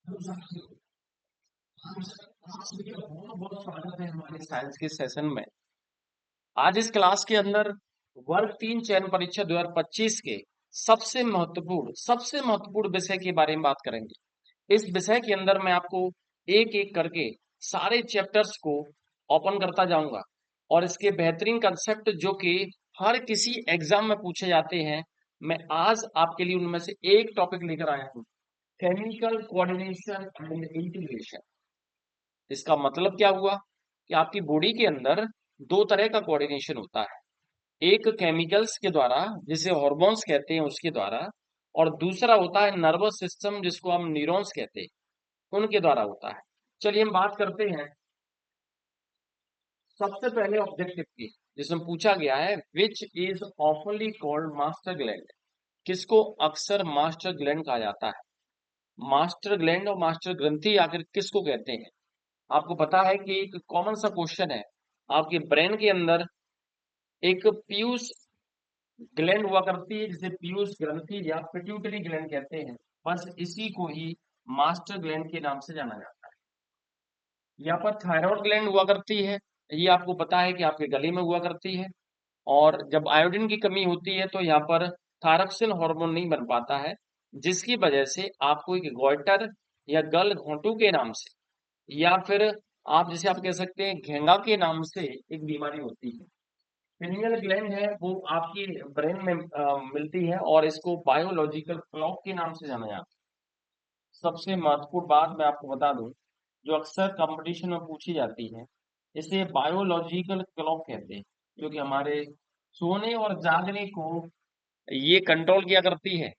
बहुत स्वागत है हमारे साइंस के सेशन में। आज इस क्लास के अंदर वर्ग 3 चयन परीक्षा 2025 के सबसे महत्वपूर्ण विषय के बारे में बात करेंगे। इस विषय के अंदर मैं आपको एक एक करके सारे चैप्टर्स को ओपन करता जाऊंगा और इसके बेहतरीन कंसेप्ट जो कि हर किसी एग्जाम में पूछे जाते हैं, मैं आज आपके लिए उनमें से एक टॉपिक लेकर आया हूँ, केमिकल कोऑर्डिनेशन एंड इंटीग्रेशन। इसका मतलब क्या हुआ कि आपकी बॉडी के अंदर दो तरह का कोऑर्डिनेशन होता है, एक केमिकल्स के द्वारा जिसे हॉर्मोन्स कहते हैं उसके द्वारा, और दूसरा होता है नर्वस सिस्टम जिसको हम न्यूरॉन्स कहते हैं उनके द्वारा होता है। चलिए हम बात करते हैं सबसे पहले ऑब्जेक्टिव की, जिसमें पूछा गया है which is ऑफनली called master gland. किसको अक्सर मास्टर ग्लैंड कहा जाता है? मास्टर ग्लैंड और मास्टर ग्रंथि आखिर किसको कहते हैं? आपको पता है कि एक कॉमन सा क्वेश्चन है, आपके ब्रेन के अंदर एक पीयूष ग्लैंड हुआ करती है जिसे पीयूष ग्रंथि या पिट्यूटरी ग्लैंड कहते हैं। बस इसी को ही मास्टर ग्लैंड के नाम से जाना जाता है। यहाँ पर थायराइड ग्लैंड हुआ करती है, ये आपको पता है कि आपके गले में हुआ करती है, और जब आयोडीन की कमी होती है तो यहाँ पर थायरॉक्सिन हार्मोन नहीं बन पाता है, जिसकी वजह से आपको एक गॉइटर या गल घोंटू के नाम से, या फिर आप जिसे आप कह सकते हैं घेंगा के नाम से एक बीमारी होती है। पिनियल ग्लैंड है वो आपकी ब्रेन में मिलती है और इसको बायोलॉजिकल क्लॉक के नाम से जाना जाता है। सबसे महत्वपूर्ण बात मैं आपको बता दूं, जो अक्सर कंपटीशन में पूछी जाती है, इसे बायोलॉजिकल क्लॉक कहते हैं, क्योंकि हमारे सोने और जागने को ये कंट्रोल किया करती है।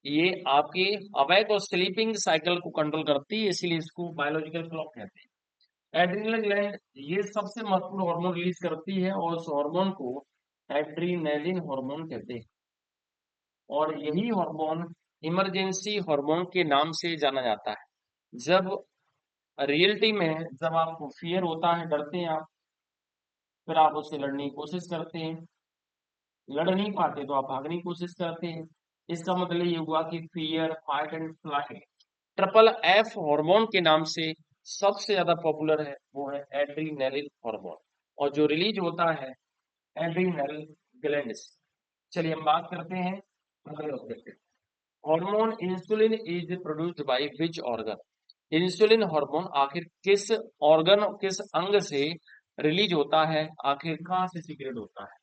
ये आपके अवेक और स्लीपिंग साइकिल को कंट्रोल करती है, इसीलिए इसको बायोलॉजिकल क्लॉक कहते हैं। एड्रिनल ग्लैंड ये सबसे महत्वपूर्ण हार्मोन रिलीज करती है और उस हार्मोन को एड्रीनलिन हार्मोन कहते हैं, और यही हार्मोन इमरजेंसी हार्मोन के नाम से जाना जाता है। जब रियलिटी में जब आपको फियर होता है, डरते हैं आप, फिर आप उससे लड़ने की कोशिश करते हैं, लड़ नहीं पाते तो आप भागने की कोशिश करते हैं। इसका मतलब ये हुआ कि fear, fight and flight triple F hormone के नाम से सबसे ज्यादा पॉपुलर है, वो है एड्रीनलिन हार्मोन, और जो रिलीज होता है एड्रीनल ग्लैंड से। चलिए हम बात करते हैं अगले objective. Hormone insulin is produced by which organ. Insulin hormone आखिर किस ऑर्गन, किस अंग से रिलीज होता है, आखिर कहाँ से सीक्रेट होता है?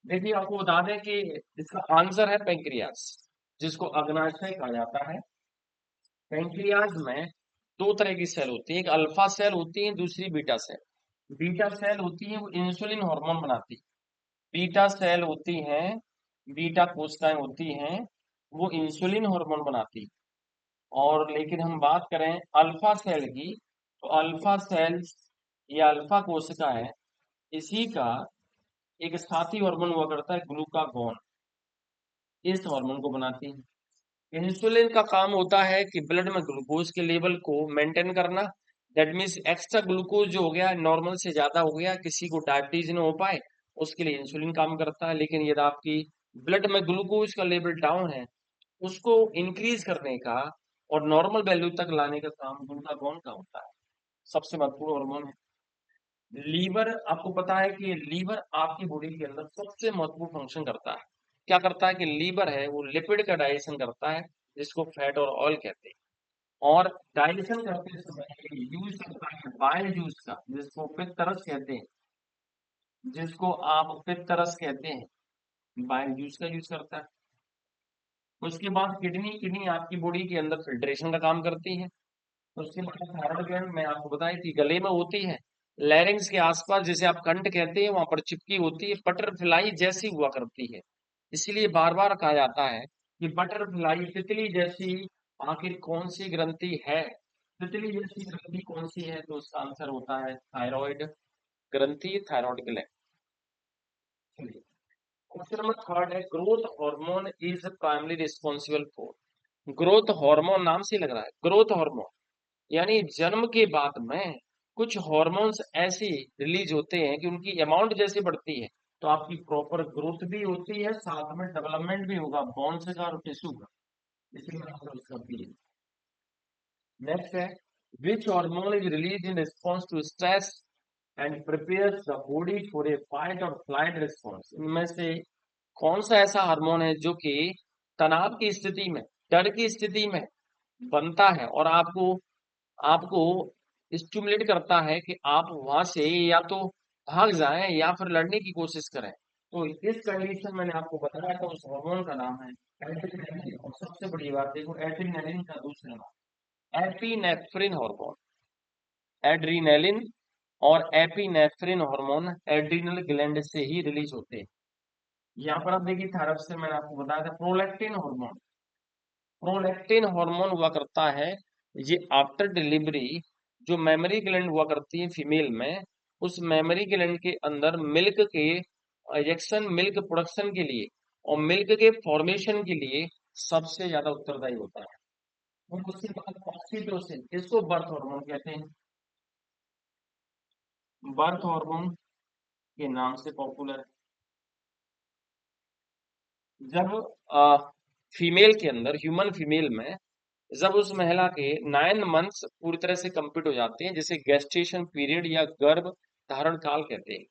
देखिए आपको बता दें कि इसका आंसर है पेंक्रियास, जिसको अग्नाशय कहा जाता है। पेंक्रियाज में दो तरह की सेल होती है, एक अल्फा सेल होती है, दूसरी बीटा सेल। बीटा सेल होती है वो इंसुलिन हार्मोन बनाती है, बीटा सेल होती हैं, बीटा कोशिकाएं होती हैं, वो इंसुलिन हार्मोन बनाती है। और लेकिन हम बात करें अल्फा सेल की, तो अल्फा सेल्स या अल्फा कोशिकाएं, इसी का एक साथी हार्मोन हुआ करता है ग्लूकागॉन, इस हार्मोन को बनाती है। इंसुलिन का काम होता है कि ब्लड में ग्लूकोज के लेवल को मेंटेन करना। दैट मीन्स एक्स्ट्रा ग्लूकोज जो हो गया, नॉर्मल से ज्यादा हो गया, किसी को डायबिटीज न हो पाए, उसके लिए इंसुलिन काम करता है। लेकिन यदि आपकी ब्लड में ग्लूकोज का लेवल डाउन है, उसको इंक्रीज करने का और नॉर्मल वैल्यू तक लाने का काम ग्लूकागॉन का होता है। सबसे महत्वपूर्ण हार्मोन है। लीवर, आपको पता है कि लीवर आपकी बॉडी के अंदर सबसे महत्वपूर्ण फंक्शन करता है। क्या करता है कि लीवर है वो लिपिड का डाइजेशन करता है, जिसको फैट और ऑयल कहते हैं, और डाइजेशन करते समय यूज करता है बाइल जूस का, जिसको पित्तरस कहते हैं, जिसको आप पित्तरस कहते हैं, बाइल जूस का यूज करता है। उसके बाद किडनी, किडनी आपकी बॉडी के अंदर फिल्ट्रेशन का काम करती है। उसके बाद थायराइड ग्लैंड, मैं आपको बताया कि गले में होती है, लैरिंग्स के आसपास, जिसे आप कंठ कहते हैं, वहां पर चिपकी होती है, बटरफ्लाई जैसी हुआ करती है। इसीलिए बार बार कहा जाता है कि बटरफ्लाई तितली जैसी आखिर कौन सी ग्रंथि है, तितली जैसी ग्रंथि कौन सी है? तो उसका आंसर होता है थायराइड ग्रंथि, thyroid gland. Question number third है growth hormone is primary responsible for. Growth hormone नाम से लग रहा है, ग्रोथ हार्मोन यानी जन्म के बाद में कुछ हॉर्मोन्स ऐसे रिलीज होते हैं कि उनकी अमाउंट जैसे बढ़ती है, तो आपकी प्रॉपर ग्रोथ भी होती है, साथ में डेवलपमेंट भी होगा बोन्स का और टिश्यू का। इसी में आपका उसका भी है। नेक्स्ट है which hormone is release in response to stress and prepares the body for a fight or flight response. इनमें से कौन सा ऐसा हार्मोन है जो कि तनाव की स्थिति में, डर की स्थिति में बनता है और आपको आपको स्टिमुलेट करता है कि आप वहां से या तो भाग जाएं या फिर लड़ने की कोशिश करें। तो इस कंडीशन मैंने आपको बताया था, उस हार्मोन का नाम है एड्रेनालिन। और सबसे बड़ी बात देखो, एड्रेनालिन का दूसरा नाम एपिनेफ्रिन हार्मोन। एड्रीनलिन और एपिनेफ्रिन हार्मोन एड्रीनल ग्लैंड से ही रिलीज होते हैं। यहाँ पर आप देखिए थर्ड से मैंने आपको बताया था प्रोलैक्टिन हार्मोन। प्रोलैक्टिन हार्मोन हुआ करता है ये आफ्टर डिलीवरी, जो मेमोरी ग्लैंड हुआ करती है फीमेल में, उस मेमोरी ग्लैंड के अंदर मिल्क के इंजेक्शन, मिल्क प्रोडक्शन के लिए और मिल्क के फॉर्मेशन के लिए सबसे ज्यादा उत्तरदायी होता है। और उसके बाद ऑक्सीटोसिन, इसको बर्थ हार्मोन कहते हैं, बर्थ हार्मोन के नाम से पॉपुलर है। जब फीमेल के अंदर, ह्यूमन फीमेल में, जब उस महिला के 9 मंथ्स पूरी तरह से कंप्लीट हो जाते हैं, जिसे गेस्टेशन पीरियड या गर्भ धारण काल कहते हैं,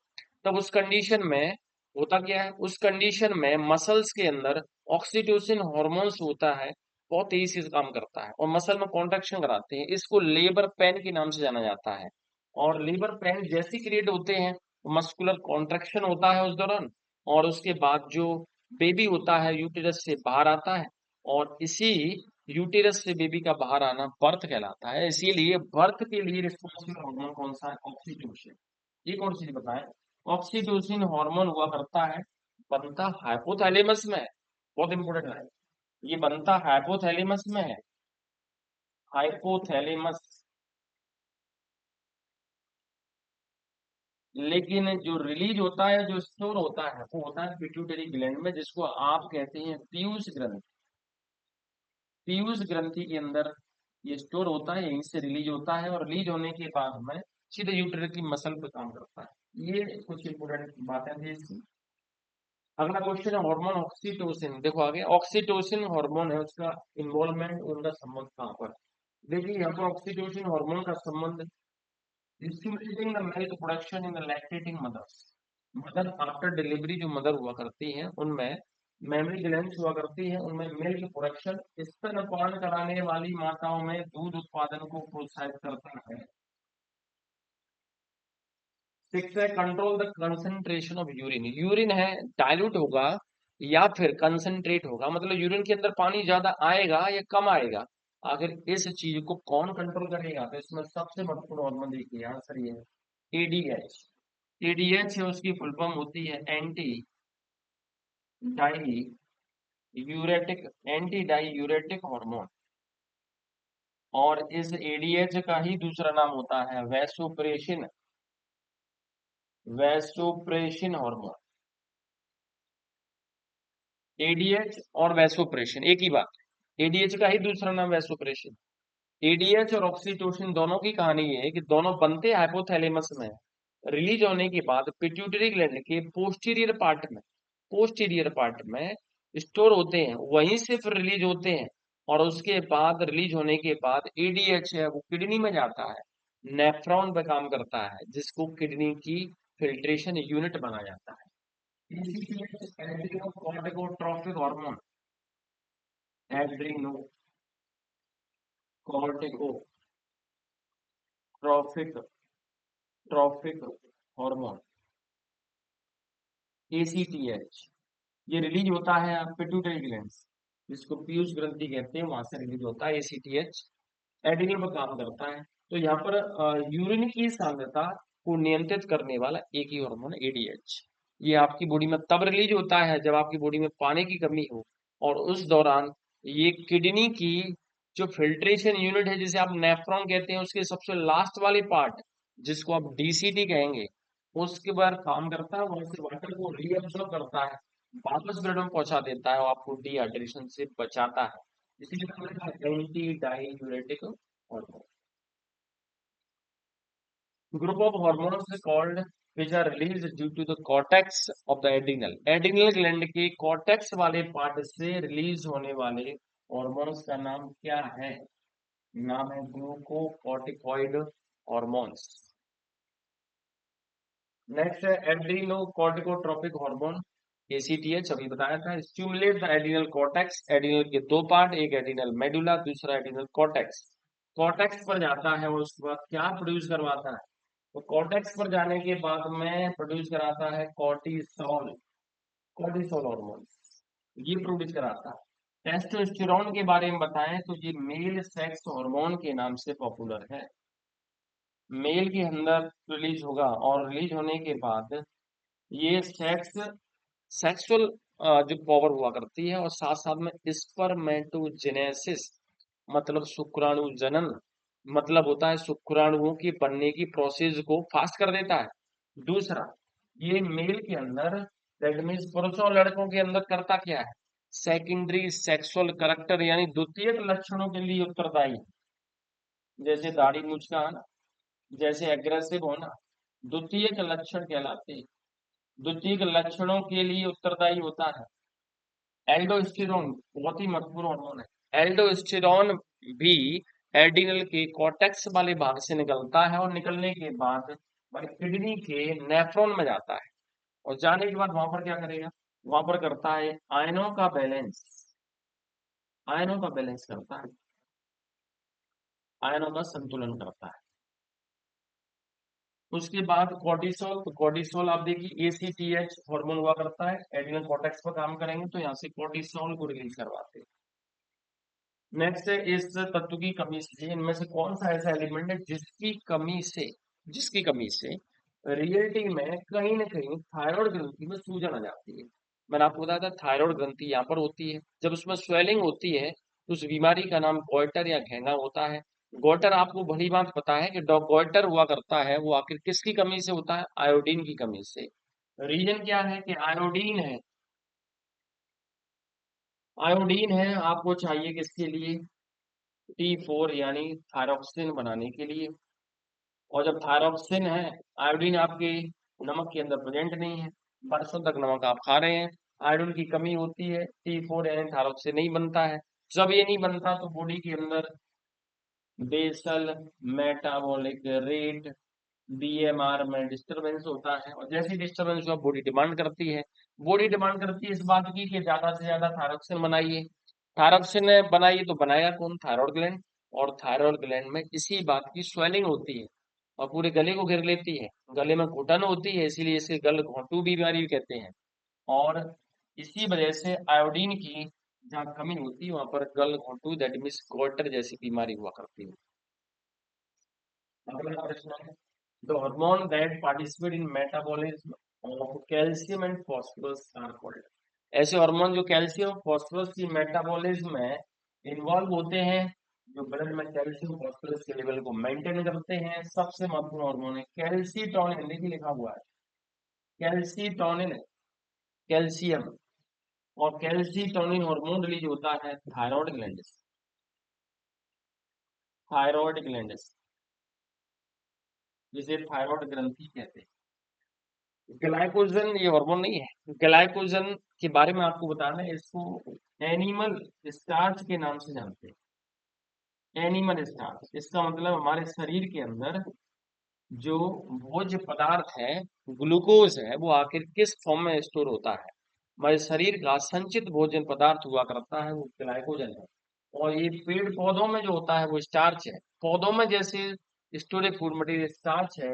तब उस कंडीशन में होता क्या है, उस कंडीशन में मसल्स के अंदर ऑक्सीटोसिन हॉर्मोन्स होता है, बहुत तेजी से काम करता है और मसल में कॉन्ट्रैक्शन कराते हैं। इसको लेबर पेन के नाम से जाना जाता है। और लेबर पेन जैसे क्रिएट होते हैं, मस्कुलर कॉन्ट्रैक्शन होता है उस दौरान, और उसके बाद जो बेबी होता है यूटेरस से बाहर आता है, और इसी यूटेरस से बेबी का बाहर आना बर्थ कहलाता है। इसीलिए बर्थ के लिए रिस्पॉन्सिबल हार्मोन कौन सा है, ऑक्सीटोसिन। एक और चीज बताएं, ऑक्सीटोसिन हार्मोन हुआ करता है, बनता हाइपोथैलेमस में है। बहुत इंपॉर्टेंट है, ये बनता हाइपोथैलेमस में है, हाइपोथैलेमस। लेकिन जो रिलीज होता है, जो स्टोर होता है, वो होता है पिट्यूटरी ग्लैंड में, जिसको आप कहते हैं पीयूष ग्रंथि। पीयूष ग्रंथि के अंदर ये स्टोर होता है, यहीं से रिलीज होता है, और रिलीज होने के बाद में सीधे यूटेर की मसल पे काम करता है। ये कुछ इंपोर्टेंट बातें थी इसकी। अगला क्वेश्चन है हार्मोन ऑक्सीटोसिन। देखो आगे, ऑक्सीटोसिन हार्मोन है, उसका इन्वॉल्वमेंट, उनका संबंध कहाँ पर। देखिए यहाँ पर ऑक्सीटोसिन हार्मोन का संबंध stimulating the milk production in the lactating mothers। Mother after delivery, जो मदर हुआ करती हैं उनमें मेमोरी ग्लैंड्स हुआ करती हैं, उनमें मिल्क प्रोडक्शन, स्तनपान कराने वाली माताओं में दूध उत्पादन को प्रोत्साहित करता है। सिक्स है control the concentration of urine. Urine है डाइल्यूट होगा या फिर कंसंट्रेट होगा, मतलब यूरिन के अंदर पानी ज्यादा आएगा या कम आएगा, आखिर इस चीज को कौन कंट्रोल करेगा। तो इसमें सबसे महत्वपूर्ण हार्मोन देखिए, आंसर ये है एडीएच। एडीएच है, उसकी फुल फॉर्म होती है anti diuretic, anti diuretic hormone. और इस एडीएच का ही दूसरा नाम होता है वैसोप्रेसिन, वैसोप्रेसिन हार्मोन। एडीएच और वैसोप्रेसिन एक ही बात है, एडीएच का ही दूसरा नाम वैसोप्रेसिन। एडीएच और ऑक्सीटोसिन दोनों की कहानी ये है कि दोनों बनते हाइपोथैलेमस में, रिलीज होने के बाद पिट्यूटरी ग्लैंड के पोस्टीरियर पार्ट में, पोस्टीरियर पार्ट में स्टोर होते हैं, वहीं से फिर रिलीज होते हैं। और उसके बाद रिलीज होने के बाद एडीएच है वो किडनी में जाता है, नेफ्रॉन पे काम करता है, जिसको किडनी की फिल्ट्रेशन यूनिट माना जाता है। एड्रीनोकॉर्टिकोट्रोफिक हार्मोन, एड्रीनोकॉर्टिकोट्रोफिक ट्रॉफिक हार्मोन, एसीटीएच, ये रिलीज होता है पिट्यूटरी ग्लैंड, जिसको पीयूष ग्रंथि कहते हैं, वहां से रिलीज होता है एसीटीएच, एड्रिनल पर काम करता है। तो यहाँ पर यूरिन की सांद्रता को नियंत्रित करने वाला एक ही हार्मोन एडीएच। ये आपकी बॉडी में तब रिलीज होता है जब आपकी बॉडी में पानी की कमी हो, और उस दौरान ये किडनी की जो फिल्ट्रेशन यूनिट है, जिसे आप नेफ्रॉन कहते हैं, उसके सबसे लास्ट वाले पार्ट, जिसको आप डीसीटी कहेंगे, उसके बाद काम करता है, वहां से वाटर को रीअब्सॉर्ब करता है, वापस ब्लड में पहुंचा देता है और आपको डिहाइड्रेशन से बचाता है। इसीलिए anti diuretic hormone. Group of hormones called which are released due to the cortex of the adrenal। Adrenal gland के कॉर्टेक्स वाले पार्ट से रिलीज होने वाले हॉर्मोन्स का नाम क्या है। नाम है ग्लूकोकॉर्टिकॉइड हॉर्मोन्स। नेक्स्ट है एड्रीनो कॉर्टिकोट्रोपिक हार्मोन, एसीटीएच, अभी बताया था। Stimulate the adrenal cortex, adrenal के दो पार्ट, एक एड्रिनल मेडुला, दूसरा एड्रिनल कॉर्टेक्स। कॉर्टेक्स पर जाता है और उसके बाद क्या प्रोड्यूस करवाता है, तो कॉर्टेक्स पर जाने के बाद में प्रोड्यूस कराता है कॉर्टिसोल, कॉर्टिसोल हार्मोन ये प्रोड्यूस कराता है। टेस्टोस्टेरोन के बारे में बताएं तो ये मेल सेक्स हार्मोन के नाम से पॉपुलर है। मेल के अंदर रिलीज होगा और रिलीज होने के बाद ये सेक्सुअल जो पावर हुआ करती है, और साथ साथ में स्पर्मेटोजेनेसिस मतलब शुक्राणु जनन, मतलब होता है शुक्राणुओं की बनने की प्रोसेस को फास्ट कर देता है। दूसरा, ये मेल के अंदर, दैट मीन्स पुरुषों और लड़कों के अंदर करता क्या है, सेकेंडरी सेक्सुअल करैक्टर यानी द्वितीयक लक्षणों के लिए उत्तरदायी है। जैसे दाढ़ी मूंछ का आना, जैसे एग्रेसिव होना, द्वितीयक लक्षण कहलाते हैं। द्वितीयक लक्षणों के लिए उत्तरदायी होता है। एल्डोस्टेरोन बहुत ही महत्वपूर्ण हार्मोन है। एल्डोस्टेरोन भी एड्रिनल के कॉर्टेक्स वाले भाग से निकलता है और निकलने के बाद किडनी के नेफ्रॉन में जाता है, और जाने के बाद वहां पर क्या करेगा, वहां पर करता है आयनों का बैलेंस, आयनों का बैलेंस करता है, आयनों का संतुलन करता है। उसके बाद कॉर्टिसोल, तो कॉर्टिसोल आप देखिए एसीटीएच हार्मोन हुआ करता है, एड्रिनल कॉर्टेक्स पर काम करेंगे तो यहाँ से कॉर्टिसोल को रिलीज करवाते हैं। नेक्स्ट है इस तत्व की कमी से, इनमें से कौन सा ऐसा एलिमेंट है जिसकी कमी से रियलिटी में कहीं ना कहीं थायराइड ग्रंथि में सूजन आ जाती है। मैंने आपको बताया था थायराइड ग्रंथि यहाँ पर होती है, जब उसमें स्वेलिंग होती है तो उस बीमारी का नाम गोइटर या घेंगा होता है। गोइटर आपको भली बात पता है कि गोइटर हुआ करता है वो आखिर किसकी कमी से होता है, आयोडीन की कमी से। रीजन क्या है कि आयोडीन है, आयोडीन है आपको चाहिए किसके लिए, T4 यानी थायरॉक्सिन बनाने के लिए। और जब थायरॉक्सिन है, आयोडीन आपके नमक के अंदर प्रेजेंट नहीं है, बरसों तक नमक आप खा रहे हैं, आयोडीन की कमी होती है, T4 यानी थायरॉक्सिन नहीं बनता है। जब ये नहीं बनता तो बॉडी के अंदर बेसल मेटाबॉलिक रेट बीएमआर में डिस्टरबेंस होता है, और जैसी डिस्टरबेंस हुआ बॉडी डिमांड करती है, बॉडी डिमांड करती है इस बात की कि ज्यादा से ज्यादा थायरॉक्सिन बनाइए। थायरॉक्सिन बनाइए तो बनाया कौन, थायराइड ग्लैंड। और थायराइड ग्लैंड में इसी बात की स्वेलिंग होती है और पूरे गले को घेर लेती है, गले में घुटन होती है, इसीलिए इसे गल घोंटू बीमारी भी कहते हैं। और इसी वजह से आयोडीन की जहाँ कमी होती है वहां पर गल घोंटू दैट मीन्स गोइटर जैसी बीमारी हुआ करती है। अगला प्रश्न है, the hormone that participate in metabolism of calcium and phosphorus are called. ऐसे हार्मोन जो कैल्शियम और फास्फोरस की मेटाबॉलिज्म में इन्वॉल्व होते हैं, जो ब्लड में कैल्शियम फास्फोरस के लेवल को मेंटेन करते हैं, सबसे महत्वपूर्ण हार्मोन है कैल्सीटोनिन, देखिए लिखा हुआ है कैल्सीटोनिन, कैल्शियम। और कैल्सीटोनिन हार्मोन रिलीज होता है थायराइड ग्लैंड से, थायराइड ग्लैंड से, जिसे थायराइड ग्रंथि कहते हैं। ग्लाइकोजन ये हार्मोन नहीं है, ग्लाइकोजन के बारे में आपको बताना है, इसको एनिमल स्टार्च के नाम से जानते हैं। एनिमल स्टार्च इसका मतलब हमारे शरीर के अंदर जो भोज्य पदार्थ है, ग्लूकोज है, वो आखिर किस फॉर्म में स्टोर होता है, हमारे शरीर का संचित भोजन पदार्थ हुआ करता है वो ग्लाइकोजन है। और ये पेड़ पौधों में जो होता है वो स्टार्च है। पौधों में जैसे स्टोरेज फूड मटेरियल स्टार्च है,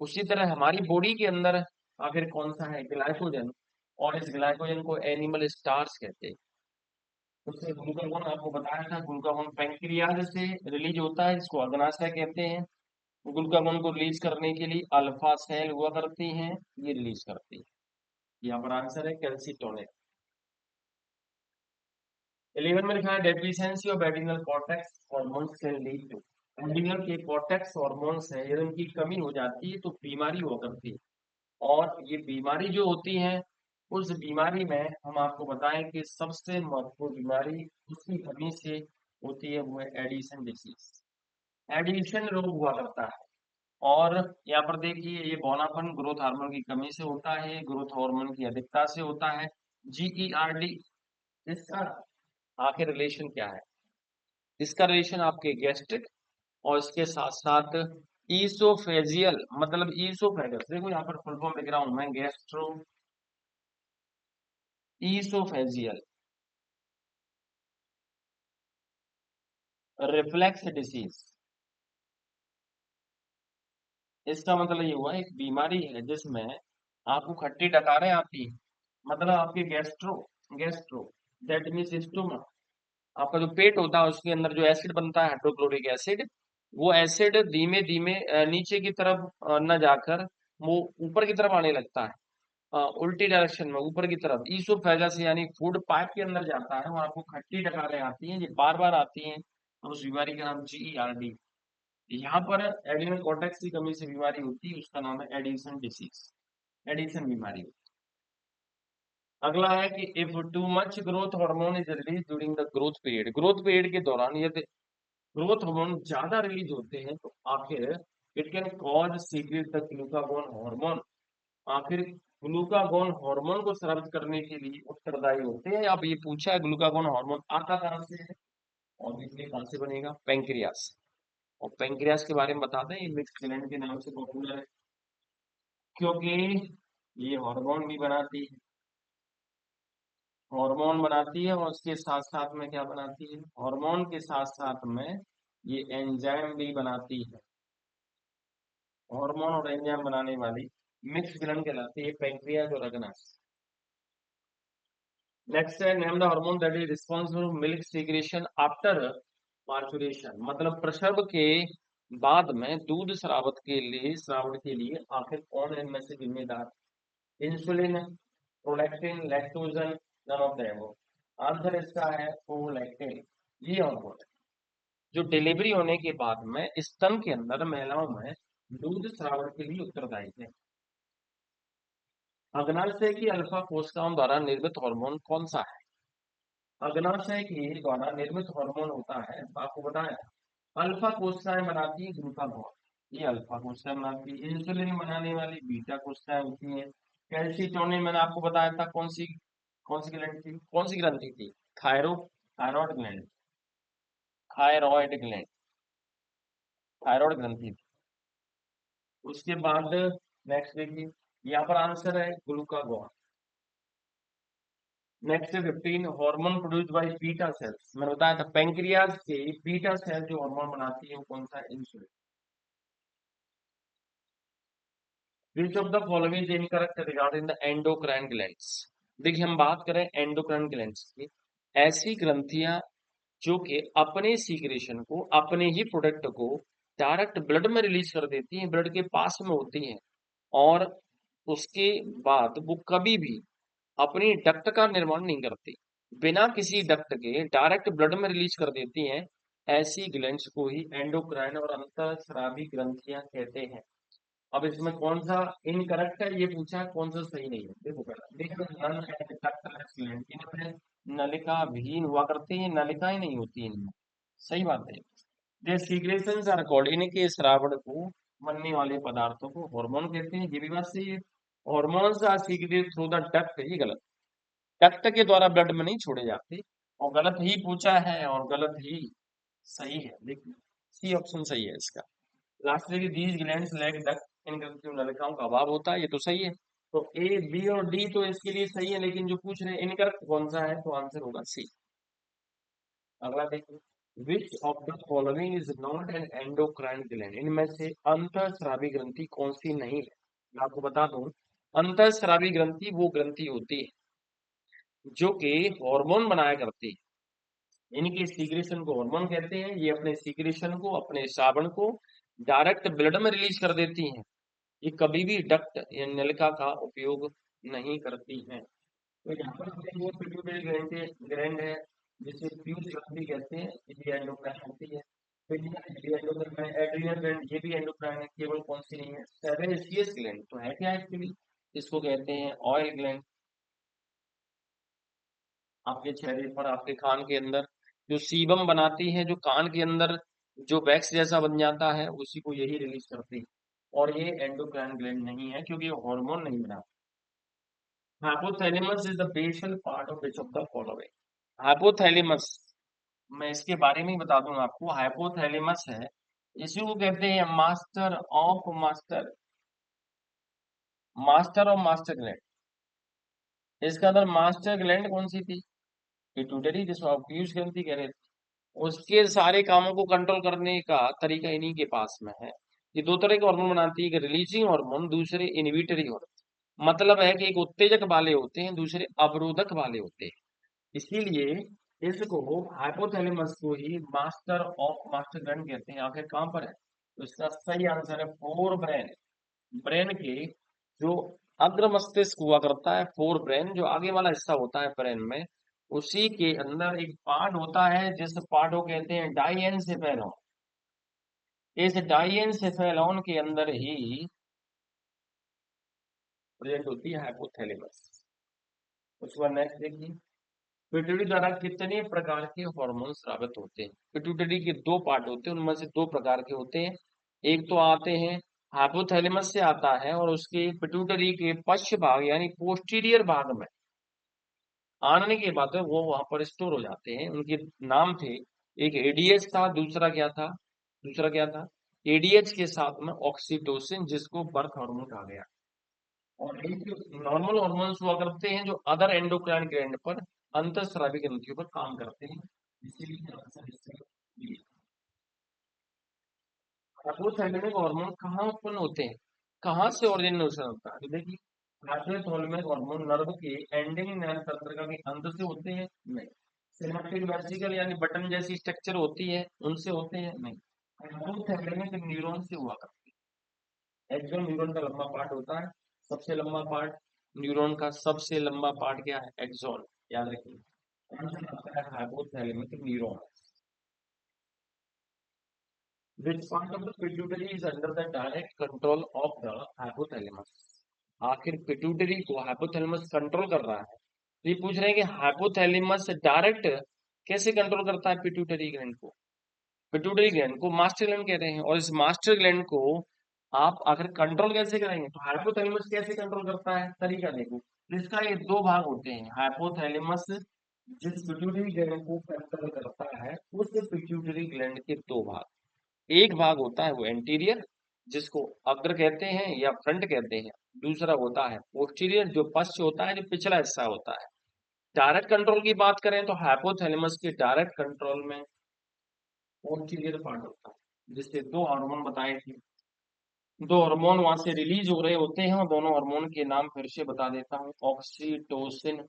उसी तरह हमारी बॉडी के अंदर आखिर कौन सा है, ग्लाइकोजन। और इस ग्लाइकोजन को एनिमल स्टार्च कहते हैं। उससे ग्लूकागोन आपको बताया था, ग्लूकागोन पैंक्रियाज से रिलीज होता है, इसको अग्नाशय कहते हैं। ग्लूकागोन को रिलीज करने के लिए अल्फा सेल हुआ करती हैं, ये रिलीज करती है। यहाँ पर आंसर है कैल्सीटोनिन। 11 में लिखा है deficiency of adrenal cortex hormones can lead to. Adrenal के कॉर्टेक्स हार्मोन्स है, यदि उनकी कमी हो जाती है तो बीमारी हो करती है। और ये बीमारी जो होती है, उस बीमारी में हम आपको बताएं कि सबसे महत्वपूर्ण बीमारी उसकी कमी से होती है, वो है एडिशन डिसीज। एडिशन रोग हुआ करता है। और यहाँ पर देखिए ये बौनापन ग्रोथ हार्मोन की कमी से होता है, ग्रोथ हार्मोन की अधिकता से होता है, GERD। इसका आखिर रिलेशन क्या है, इसका रिलेशन आपके गैस्ट्रिक और इसके साथ साथ ईसोफेजियल, मतलब ईसोफेगस, देखो यहाँ पर फुल फॉर्म लिख रहा हूं मैं, गैस्ट्रो ईसोफेजियल रिफ्लेक्स डिसीज। इसका मतलब ये हुआ एक बीमारी है जिसमें आपको खट्टी डकारें आती है, मतलब आपके gastro gastro that means stomach, आपका जो पेट होता है उसके अंदर जो एसिड बनता है हाइड्रोक्लोरिक एसिड, वो एसिड धीमे धीमे नीचे की तरफ न जाकर वो ऊपर की तरफ आने लगता है, उल्टी डायरेक्शन में ऊपर की तरफ ईसोफेगस यानी फूड पाइप के अंदर जाता है, और आपको खट्टी डकारें आती हैं, ये बार बार आती हैं, तो उस बीमारी का नाम GERD। यहाँ पर एडिनल कॉर्टेक्स की कमी से बीमारी होती है, उसका नाम है एडिशन डिसीज, एडिशन बीमारी। अगला है कि if too much growth hormone is release during the growth period के दौरान यदि ग्रोथ हार्मोन ज्यादा रिलीज होते हैं तो आखिर it can cause secret the glucagon hormone, आखिर ग्लूकागोन हार्मोन को स्रावित करने के लिए उत्तरदायी होते हैं। अब ये पूछा है ग्लूकागोन हार्मोन आता कहाँ से है, और इसलिए कहाँ से बनेगा, पेंक्रियास। और पेंक्रियास के बारे में बता दें, ये मिक्स ग्लैंड के नाम से पॉपुलर है, क्योंकि ये हार्मोन बनाती है और उसके साथ साथ में क्या बनाती है, हार्मोन के साथ साथ में ये एंजाइम भी बनाती है, हार्मोन और एंजाइम बनाने वाली मिक्स ग्लैंड कहलाती है पेंक्रियास और अग्नास। नेक्स्ट है name the hormone that is responsible for milk secretion after parturition, मतलब प्रसव के बाद में दूध स्रावण के लिए आखिर कौन है इनमें से जिम्मेदार, insulin, prolactin, lactogen, none of the above. Answer इसका है प्रोलैक्टिन। ये हार्मोन जो डिलीवरी होने के बाद में स्तन के अंदर महिलाओं में दूध स्रावण के लिए उत्तरदायी है। अग्नाशय की अल्फा कोशिकाओं द्वारा निर्मित हार्मोन कौन सा है, अग्नाशय के द्वारा निर्मित हार्मोन होता है, आपको बताया अल्फा कोशिकाएं बनाती है ग्लूकागॉन, ये अल्फा कोशिकाएं बनाती है, इंसुलिन बनाने वाली बीटा कोशिकाएं होती है, कैल्सिटोनिन मैंने आपको बताया था कौन सी ग्लैंड थी, कौन सी ग्रंथि थी, thyroid gland, thyroid gland, thyroid ग्रंथि थी। उसके बाद नेक्स्ट देखिए, यहाँ पर आंसर है glucagon. Next 15 hormone produced by beta cells, मैंने बताया था पेंक्रियाज के बीटा सेल जो हार्मोन बनाती है वो कौन सा है, insulin. Which of the following is incorrect regarding the endocrine glands. देखिए हम बात करें एंडोक्राइन ग्लैंड्स की, ऐसी ग्रंथियां जो कि अपने सीक्रेशन को, अपने ही प्रोडक्ट को डायरेक्ट ब्लड में रिलीज कर देती हैं, ब्लड के पास में होती हैं, और उसके बाद वो कभी भी अपनी डक्ट का निर्माण नहीं करती, बिना किसी डक्ट के डायरेक्ट ब्लड में रिलीज कर देती हैं, ऐसी ग्लैंड्स को ही एंडोक्राइन और अंतःस्रावी ग्रंथियां कहते हैं। अब इसमें कौन सा इनकरेक्ट है ये पूछा है, कौन सा सही नहीं है, देखो पहला देखो, नन है ductless gland, इनमें नलिका विहीन हुआ करती है, नलिकाएं नहीं होती इनमें, सही बात है। दे सीक्रेशंस आर कॉल्ड, इनके श्रावण को बनने वाले पदार्थों को हार्मोन कहते हैं, ये भी बात सही है। Hormones are secreted through the duct, ये गलत, डक्ट के द्वारा ब्लड में नहीं छोड़े जाते, और गलत ही पूछा है और गलत ही सही है, देखिए सी ऑप्शन सही है इसका। लास्ट देखिए दीज ग्लैंड्स लैक डक्ट, इन ग्रंथियों नलिकाओं का अभाव होता है, ये तो सही है। तो ए बी और डी तो इसके लिए सही है, लेकिन जो पूछ रहे हैं इनकरेक्ट कौन सा है, तो आंसर होगा सी। अगला देखिए, विच of the following is not an endocrine gland, इनमें से अंतःस्रावी ग्रंथि कौन सी नहीं है। मैं आपको बता दूं, अंतःस्रावी ग्रंथि वो ग्रंथि होती है जो कि हार्मोन बनाया करती है, इनके सीक्रेशन को हार्मोन कहते हैं, ये अपने सीक्रेशन को, अपने श्रावण को डायरेक्ट ब्लड में रिलीज कर देती हैं, ये कभी भी डक्ट या नलिका का उपयोग नहीं करती हैं। तो यहाँ पर अपने वो पिट्यूटरी ग्लैंड है जिसे पीयूष ग्रंथि कहते हैं, ये एंडोक्राइन होती है। फिर ये एंडोक्राइन एड्रिनल ग्लैंड, ये भी एंडोक्राइन है, केवल कौन सी नहीं है, सेबेसियस ग्लैंड, तो है क्या एक्चुअली, इसको कहते हैं ऑयल ग्लैंड। आपके चेहरे पर, आपके कान के अंदर जो सीबम बनाती है, जो कान के अंदर जो वैक्स जैसा बन जाता है, उसी को यही रिलीज करती है, और ये एंडोक्राइन ग्लैंड नहीं है क्योंकि ये हार्मोन नहीं बना। Hypothalamus is the basal part of which of the following, hypothalamus मैं इसके बारे में ही बता दूं आपको। हाइपोथैलेमस है, इसी को कहते हैं मास्टर ऑफ ग्लैंड। इसके अंदर मास्टर ग्लैंड कौन सी थी? पिट्यूटरी, जिसको आप पीयूष ग्रंथि कह रहे थे। उसके सारे कामों को कंट्रोल करने का तरीका इन्हीं के पास में है। ये दो तरह के हार्मोन बनाती है, एक रिलीजिंग हार्मोन, दूसरे इनहिबिटरी हार्मोन। मतलब है कि एक उत्तेजक वाले होते हैं, दूसरे अवरोधक वाले होते हैं। इसीलिए इसको, हाइपोथैलेमस को ही मास्टर ग्लैंड कहते हैं। आखिर कहाँ पर है? तो इसका सही आंसर है फोर ब्रेन। ब्रेन के जो अग्र मस्तिष्क हुआ करता है, फोर ब्रेन, जो आगे वाला हिस्सा होता है ब्रेन में, उसी के अंदर एक पार्ट होता है जिस पार्ट को कहते हैं डाइएनसेफेलॉन। इस डाइएनसेफेलॉन के अंदर ही प्रेजेंट होती है हाइपोथैलेमस। उसके बाद नेक्स्ट देखिए, पिट्यूटरी द्वारा कितने प्रकार के हार्मोन स्रावित होते हैं? पिट्यूटरी के दो पार्ट होते हैं, उनमें से दो प्रकार के होते हैं। एक तो आते हैं, हाइपोथैलेमस से आता है, और उसके पिट्यूटरी के पश्च भाग यानी पोस्टीरियर भाग में आने के बाद वो वहां पर स्टोर हो जाते हैं। उनके नाम थे, एक एडीएच था, दूसरा क्या था एडीएच के साथ में ऑक्सीटोसिन, जिसको बर्थ हार्मोन कहा गया। और एक नॉर्मल हार्मोन्स हुआ करते हैं जो अदर एंडोक्राइन ग्लैंड पर, अंतःस्रावी ग्रंथियों पर काम करते हैं। इसीलिए आंसर इसका B। हाइपोथैलेमिक हार्मोन कहाँ उत्पन्न होते हैं, कहाँ से ओरिजिनेशन होता है? तो देखिए, हाइपोथैलेमिक हार्मोन नर्व के एंडिंग नर्व तंत्रिका के अंत से होते हैं? नहीं। सिनेप्टिक वेसिकल यानी बटन जैसी स्ट्रक्चर होती है, उनसे होते हैं? नहीं। हाइपोथैलेमिक न्यूरॉन से हुआ करते हैं। एक्सोन न्यूरॉन का लंबा पार्ट होता है, सबसे लंबा पार्ट न्यूरॉन का, सबसे लंबा पार्ट क्या है? एक्सोन। याद रखिए, आंसर आता है hypothalamic neuron. Which part of the pituitary is under the direct control of the hypothalamus? आखिर पिट्यूटरी को हाइपोथैलेमस कंट्रोल कर रहा है। तो ये पूछ रहे हैं कि हाइपोथैलेमस डायरेक्ट कैसे कंट्रोल करता है पिट्यूटरी ग्लैंड को? पिट्यूटरी ग्लैंड को मास्टर ग्लैंड कहते हैं, और इस मास्टर ग्लैंड को आप आखिर कंट्रोल कैसे करेंगे? तो हाइपोथैलेमस कैसे कंट्रोल करता है, तरीका देखो। इसका ये दो भाग होते हैं। हाइपोथैलेमस जिस पिट्यूटरी ग्लैंड को कंट्रोल करता है, उस पिट्यूटरी ग्लैंड के दो भाग। एक भाग होता है वो एंटीरियर, जिसको अग्र कहते हैं या फ्रंट कहते हैं। दूसरा होता है पोस्टीरियर, जो पश्च होता है, जो पिछला हिस्सा होता है। डायरेक्ट कंट्रोल की बात करें तो हाइपोथैलेमस के डायरेक्ट कंट्रोल में पोस्टीरियर पार्ट होता है, जिससे दो हार्मोन बताए थे। दो हार्मोन वहां से रिलीज हो रहे होते हैं, और दोनों हार्मोन के नाम फिर से बता देता हूँ। ऑक्सीटोसिन,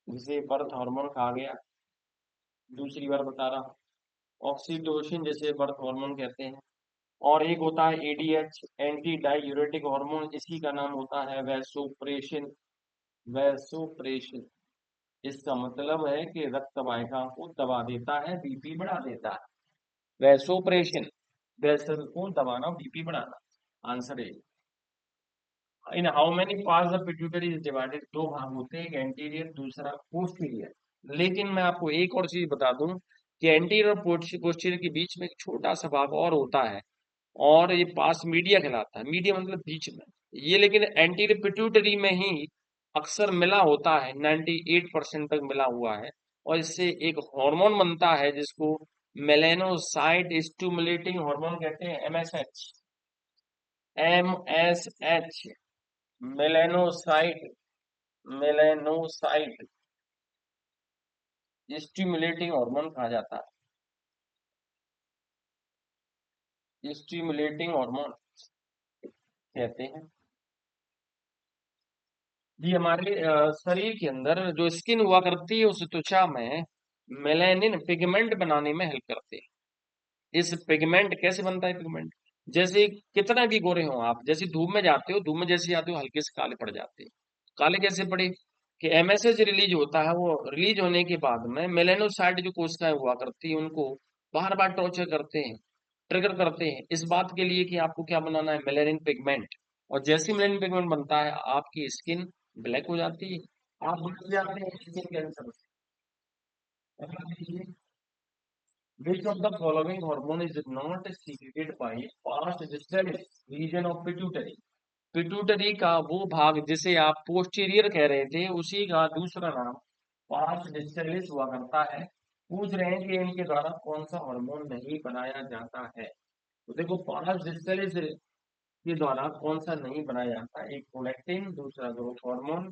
जिसे बर्थ हार्मोन कहा गया, दूसरी बार बता रहा हूँ। ऑक्सीटोसिन जिसे बर्थ हार्मोन कहते हैं। और एक होता है एडीएच, एंटी डायूरेटिक हार्मोन, इसी का नाम होता है वैसोप्रेसिन। वैसोप्रेसिन, इसका मतलब है कि रक्त वाहिका को दबा देता है, बीपी बढ़ा देता है। वैसोप्रेसिन, वैसल को दबाना, बीपी बढ़ाना। आंसर है। In how many parts the pituitary is divided? दो भाग होते हैं, एक एंटीरियर, दूसरा पोस्टीरियर। लेकिन मैं आपको एक और चीज बता दूं कि एंटीरियर और पोस्टीरियर के बीच में एक छोटा सा भाग और होता है, और ये पास मीडिया कहलाता है। मीडिया मतलब बीच में। ये लेकिन एंटीरियर पिट्यूटरी में ही अक्सर मिला होता है, 98% तक मिला हुआ है। और इससे एक हार्मोन बनता है जिसको मेलेनोसाइट स्टिमुलेटिंग हार्मोन कहते हैं, MSH. MSH, melanocyte melanocyte stimulating hormone कहा जाता है, स्टिमुलेटिंग हार्मोन कहते हैं। जी, हमारे शरीर के अंदर जो स्किन हुआ करती है, उस त्वचा में मेलानिन पिगमेंट बनाने में हेल्प करते हैं। इस पिगमेंट कैसे बनता है? पिगमेंट जैसे कितना भी गोरे हो आप, जैसे धूप में जाते हो, धूप में जैसे जाते हो हल्के से काले पड़ जाते हैं। काले कैसे पड़े? कि एमएसएच रिलीज होता है, वो रिलीज होने के बाद में मेलेनोसाइट जो कोशिकाएं हुआ करती है, उनको बार बार टॉर्चर करते हैं, ट्रिगर करते हैं, इस बात के लिए कि आपको क्या बनाना है? Melanin pigment. और जैसे मेलेनिन पिगमेंट बनता है, आपकी स्किन ब्लैक हो जाती है, आप बच जाते हैं स्किन कैंसर से। अगला देखिए, which of the following hormone is not secreted by past distal region of pituitary? Pituitary का वो भाग जिसे आप पोस्टीरियर कह रहे थे, उसी का दूसरा नाम पास्ट डिस्टलिस हुआ करता है। पूछ रहे हैं कि इनके द्वारा कौन सा हार्मोन नहीं बनाया जाता है। तो देखो, पांच डिस्टिलेज के द्वारा कौन सा नहीं बनाया जाता, एक प्रोलैक्टिन, दूसरा ग्रोथ हार्मोन,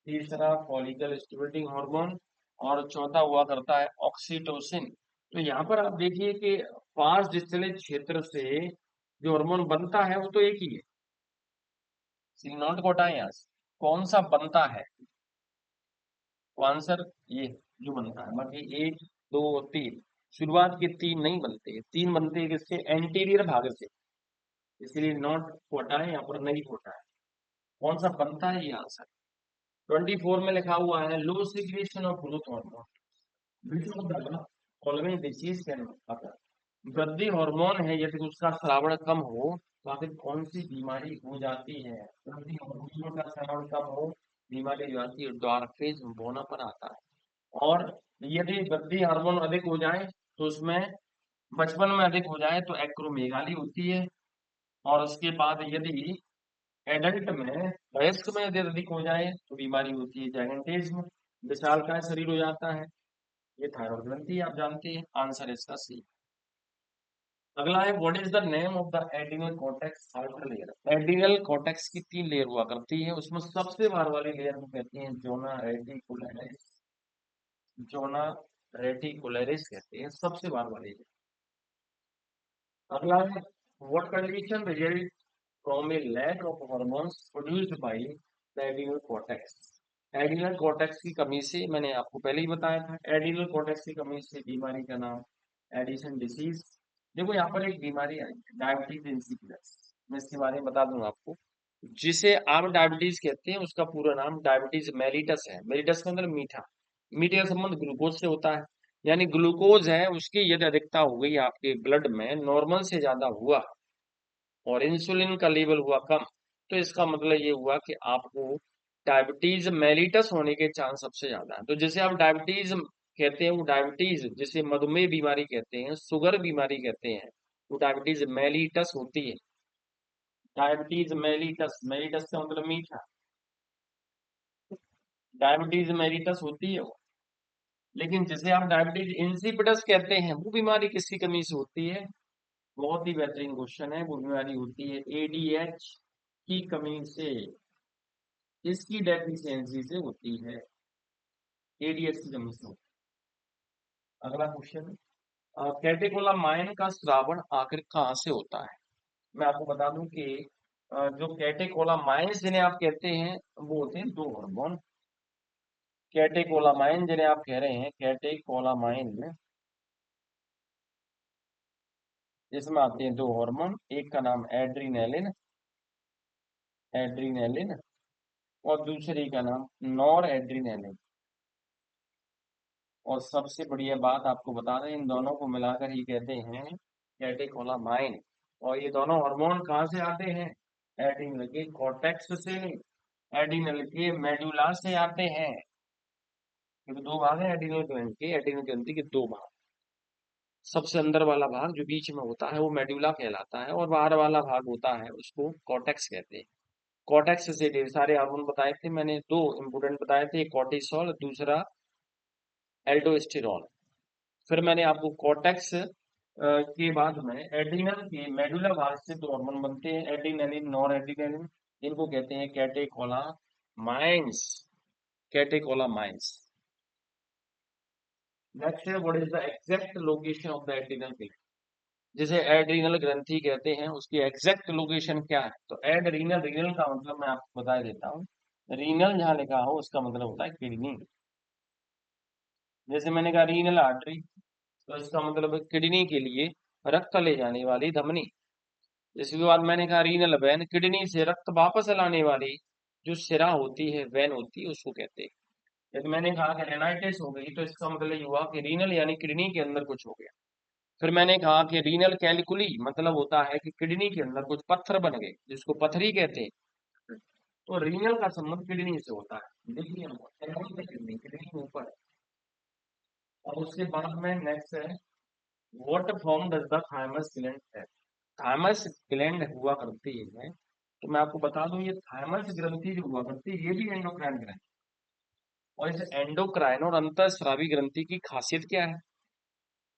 तीसरा फॉलिकल स्टिमुलेटिंग हार्मोन, और चौथा हुआ करता है ऑक्सीटोसिन। तो यहाँ पर आप देखिए कि पांच डिस्टिलेज क्षेत्र से जो हार्मोन बनता है वो तो एक ही है, सी नॉट कोटा है यहाँ से। कौन सा बनता है, तो आंसर ये जो बनता है। बाकी एक, दो, तीन, शुरुआत के तीन नहीं बनते, तीन बनते हैं किससे, एंटीरियर भाग से, इसलिए नॉट कोटा है, यहाँ पर नहीं कोटा है। कौन सा बनता है ये आंसर। 24 में लिखा हुआ है low secretion of growth hormone which of the following disease can occur. वृद्धि हार्मोन है, यदि उसका श्रावण कम हो तो आखिर कौन सी बीमारी हो जाती है। वृद्धि हार्मोन का श्रावण कम हो, बीमारी हो जाती है, डॉर्फेज बोना पर आता है। और यदि वृद्धि हार्मोन अधिक हो जाए तो उसमें बचपन में अधिक हो जाए तो एक्रोमेगाली होती है। और उसके बाद यदि एडल्ट में, वयस्क में यदि अधिक हो जाए तो बीमारी होती है जाइगेंटिज्म, विशालकाय शरीर हो जाता है। ये थायराइड ग्रंथि आप जानते हैं, आंसर इसका सी। अगला है what is the name of the adrenal cortex outer layer. Adrenal cortex की तीन लेयर हुआ करती है, उसमें सबसे बाहर वाली लेयर को कहते हैं जोना रेटिकुलरिस। जोना रेटिकुलरिस कहते हैं सबसे बाहर वाली लेयर। अगला है what condition result from a lack of hormones produced by the adrenal cortex. Adrenal cortex की कमी से, मैंने आपको पहले ही बताया था, एड्रिनल कॉर्टेक्स की कमी से बीमारी का नाम एडिशन डिसीज। देखो यहाँ पर एक बीमारी आई डायबिटीज इंसिपिडस, मैं इसके बारे में बता दूं आपको। जिसे आप डायबिटीज कहते हैं उसका पूरा नाम डायबिटीज मेलिटस है। मेलिटस का मतलब मीठा, मीठे का संबंध ग्लूकोज से होता है। यानी ग्लूकोज है उसकी यदि अधिकता हो गई आपके ब्लड में, नॉर्मल से ज्यादा हुआ, और इंसुलिन का लेवल हुआ कम, तो इसका मतलब ये हुआ कि आपको डायबिटीज मेलिटस होने के चांस सबसे ज्यादा है। तो जैसे आप डायबिटीज कहते हैं, वो डायबिटीज जिसे मधुमेह बीमारी कहते हैं, शुगर बीमारी कहते हैं, वो डायबिटीज मेलिटस होती है। डायबिटीज मेलिटस, मेलिटस का मतलब मीठा, डायबिटीज मेलिटस होती है वो। लेकिन जिसे आप डायबिटीज इंसिपिडस कहते हैं, वो बीमारी किसकी कमी से होती है। बहुत ही बेहतरीन क्वेश्चन है। वो बीमारी होती है एडीएच की कमी से, इसकी डेफिशिएंसी से होती है, एडीएच की कमी से। अगला क्वेश्चन, कैटेकोलामाइन का स्रावण आखिर कहाँ से होता है। मैं आपको बता दूं कि जो कैटेकोलामाइन जिन्हें आप कहते हैं वो होते हैं दो हार्मोन। कैटेकोलामाइन जिन्हें आप कह रहे हैं, कैटेकोलामाइन, इसमें आते हैं दो हार्मोन, एक का नाम एड्रीनेलिन, एड्रीनेलिन, और दूसरी का नाम नॉर एड्रीनेलिन। और सबसे बढ़िया बात आपको बता दें, इन दोनों को मिलाकर ही कहते हैं कैटेकोलामाइन। और ये दोनों हार्मोन कहाँ से आते हैं, एड्रीनल के कॉर्टेक्स से, एड्रीनल के मेडुला से आते हैं। क्योंकि दो भाग हैं एड्रीनल ग्लैंड के, एड्रीनल ग्रंथि के दो भाग। सबसे अंदर वाला भाग जो बीच में होता है वो मेडुला कहलाता है, और बाहर वाला भाग होता है उसको कॉर्टेक्स कहते हैं। कॉर्टेक्स से ढेर सारे हार्मोन बताए थे मैंने, दो इंपोर्टेंट बताए थे, एक कॉर्टिसोल, दूसरा एल्डोस्टेरॉन। फिर मैंने आपको कॉर्टेक्स के बाद में एड्रिनल के मेडुला भाग से दो हार्मोन बनते हैं, एड्रिनलिन, नॉर एड्रिनलिन। इनको कहते हैं कैटेकोलामाइंस, कैटेकोलामाइंस। नेक्स्ट है what is the exact location of the adrenal gland. जिसे एड्रिनल ग्रंथि कहते हैं उसकी एग्जैक्ट लोकेशन क्या है। तो एड्रिनल, रीनल का मतलब मैं आपको बता देता हूँ। रीनल जहाँ लिखा हो उसका मतलब होता है किडनी। जैसे मैंने कहा रीनल आर्टरी, तो इसका मतलब है किडनी के लिए रक्त ले जाने वाली धमनी। इसके बाद मैंने कहा रीनल वैन, किडनी से रक्त वापस लाने वाली जो सिरा होती है, वैन होती है, उसको कहते हैं। यदि मैंने कहा कि रेनाइटिस हो गई तो इसका मतलब ये हुआ कि रीनल यानी किडनी के अंदर कुछ हो गया। फिर मैंने कहा कि रीनल कैलिकुली मतलब होता है कि किडनी के अंदर कुछ पत्थर बन गए, जिसको पथरी कहते हैं। तो रीनल का संबंध किडनी से होता है। देखिए किडनी, किडनी ऊपर है। और उसके बाद में नेक्स्ट है what form does the thymus gland है। थाइमस ग्लैंड हुआ करती है, तो मैं आपको बता दूं ये थाइमस ग्रंथि जो हुआ करती है ये भी एंडोक्राइन ग्रंथि। और इस एंडोक्राइन और अंतःस्रावी ग्रंथि की खासियत क्या है।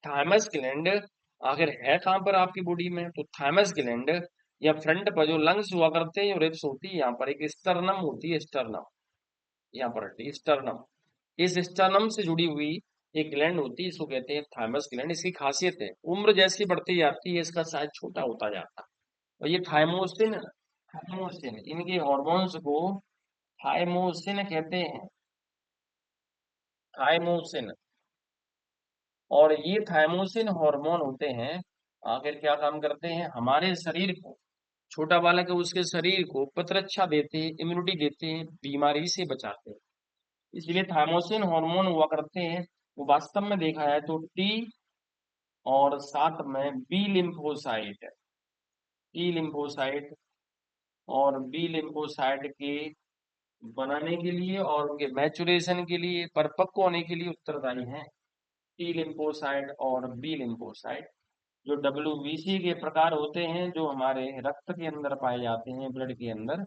थाइमस ग्लैंड आखिर है कहाँ पर आपकी बॉडी में? तो थाइमस ग्लैंड या फ्रंट पर जो लंग्स हुआ करते हैं, रिब्स होती है, यहाँ पर एक स्टर्नम होती है, स्टर्नम, यहाँ पर स्टर्नम, इस स्टर्नम से जुड़ी हुई एक ग्लैंड होती है, इसको कहते हैं थाइमस ग्लैंड। इसकी खासियत है, उम्र जैसी बढ़ती जाती है इसका साइज छोटा होता जाता है। और ये थाइमोसिन, थाइमोसिन, इनके हॉर्मोन्स को थाइमोसिन कहते हैं, थाइमोसिन। और ये थाइमोसिन हार्मोन होते हैं, आखिर क्या काम करते हैं? हमारे शरीर को, छोटा बालक है उसके शरीर को प्रतिरक्षा देते हैं, इम्यूनिटी देते हैं, बीमारी से बचाते हैं। इसलिए थाइमोसिन हार्मोन हुआ करते हैं। वो वास्तव में देखा जाए तो टी और साथ में बी लिम्फोसाइट, टी लिम्फोसाइट और बी लिम्फोसाइट के बनाने के लिए और उनके मैचुरेशन के लिए, परिपक्व होने के लिए उत्तरदायी हैं टी लिम्फोसाइट और बी लिम्फोसाइट। जो WBC के प्रकार होते हैं, जो हमारे रक्त के अंदर पाए जाते हैं, ब्लड के अंदर,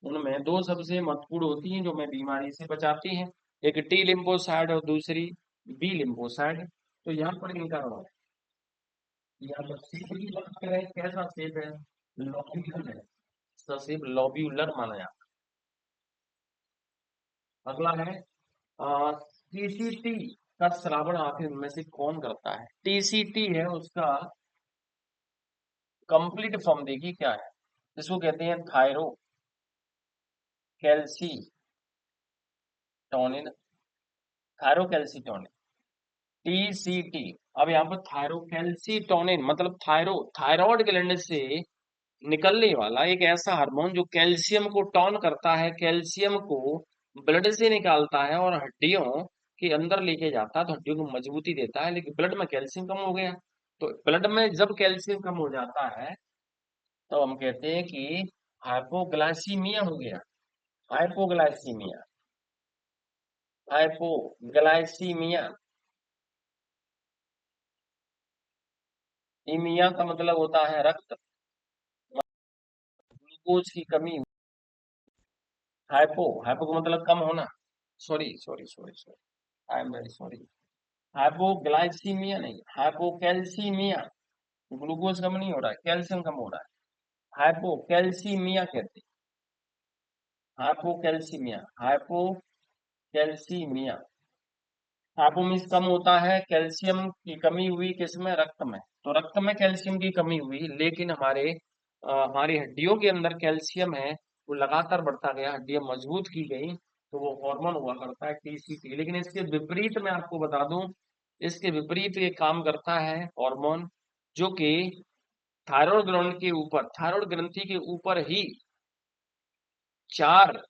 उनमें दो सबसे महत्वपूर्ण होती हैं जो हमें बीमारी से बचाती हैं, एक टी लिम्फोसाइट और दूसरी बी लिम्फोसाइट। तो यहाँ पर इनका रोल है। यहाँ पर शेप की बात करें, कैसा शेप है? लॉब्यूलर है, इसका शेप लॉब्यूलर माना जाता है। अगला है TCT का श्रावण आखिर में से कौन करता है? TCT है उसका कंप्लीट फॉर्म, देखिए क्या है, इसको कहते हैं थायरो कैल्सीटोनिन, थायरोकैल्सीटोनिन, TCT। अब यहाँ पर थायरोकैल्सीटोनिन मतलब थायराइड ग्लैंड से निकलने वाला एक ऐसा हार्मोन जो कैल्शियम को टॉन करता है, कैल्शियम को ब्लड से निकालता है और हड्डियों के अंदर लेके जाता है, तो हड्डियों को मजबूती देता है। लेकिन ब्लड में कैल्शियम कम हो गया, तो ब्लड में जब कैल्शियम कम हो जाता है तो हम कहते हैं कि हाइपोग्लाइसीमिया हो गया, हाइपोग्लाइसीमिया, हाइपोग्लाइसीमिया। इमिया का मतलब होता है रक्त, ग्लूकोज की कमी। हाइपो का मतलब कम होना, sorry sorry sorry sorry, I am very sorry. Hypoglycaemia नहीं, हाइपोकैल्सीमिया, ग्लूकोज कम नहीं हो रहा है, कैल्शियम कम हो रहा है, हाइपोकैल्सीमिया कहते हैं, हाइपोकैल्सीमिया, हाइपोकैल्सीमिया। हाइपो मीन्स कम होता है, कैल्शियम की कमी हुई किसमें? रक्त में। तो रक्त में कैल्शियम की कमी हुई, लेकिन हमारी हड्डियों के अंदर कैल्शियम है, वो लगातार बढ़ता गया, हड्डियां मजबूत की गई, तो वो हार्मोन हुआ करता है TCT। लेकिन इसके विपरीत मैं आपको बता दूं, इसके विपरीत ये काम करता है हार्मोन जो कि थायराइड ग्लैंड के ऊपर, थायराइड ग्रंथि के ऊपर ही चार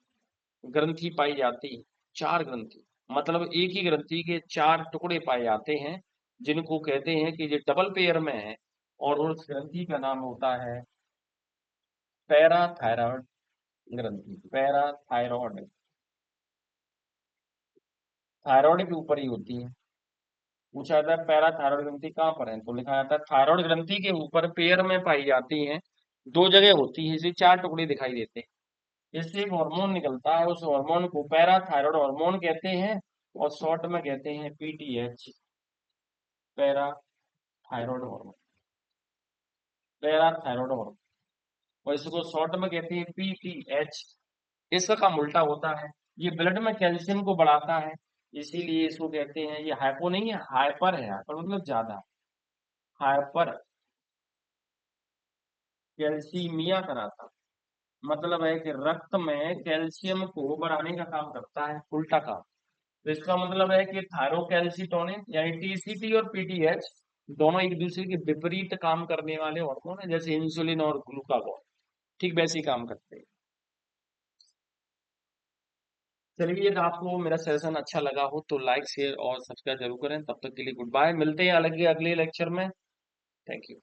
ग्रंथि पाई जाती है, चार ग्रंथि, मतलब एक ही ग्रंथि के चार टुकड़े पाए जाते हैं, जिनको कहते हैं कि ये डबल पेयर में है, और उस ग्रंथि का नाम होता है पैराथायरॉयड ग्रंथि, पैराथायरॉयड, थायराइड के ऊपर ही होती है। पूछा जाता है पैराथायरॉयड ग्रंथि कहाँ पर है, तो लिखा जाता है थायराइड ग्रंथि के ऊपर पेयर में पाई जाती है, दो जगह होती है, इसे चार टुकड़े दिखाई देते हैं। इससे एक हार्मोन निकलता है, उस हार्मोन को पैराथायरॉयड हार्मोन कहते हैं, और शॉर्ट में कहते हैं PTH, parathyroid hormone, parathyroid hormone, और इसको शॉर्ट में कहते हैं PTH। इसका काम उल्टा होता है, ये ब्लड में कैल्शियम को बढ़ाता है, इसीलिए इसको कहते हैं, ये हाइपो नहीं है, हाइपर है, हाइपर मतलब ज्यादा, हाइपर कैल्सीमिया कराता, मतलब है कि रक्त में कैल्शियम को बढ़ाने का काम करता है, उल्टा काम। तो इसका मतलब है कि थायरोकैल्सीटोनिन यानी TCT और PTH दोनों एक दूसरे के विपरीत काम करने वाले हार्मोन है, जैसे इंसुलिन और ग्लूकागॉन, ठीक वैसे ही काम करते हैं। चलिए, यदि आपको मेरा सेशन अच्छा लगा हो तो लाइक शेयर और सब्सक्राइब जरूर करें। तब तक के लिए गुड बाय, मिलते हैं अलग अगले लेक्चर में। Thank you.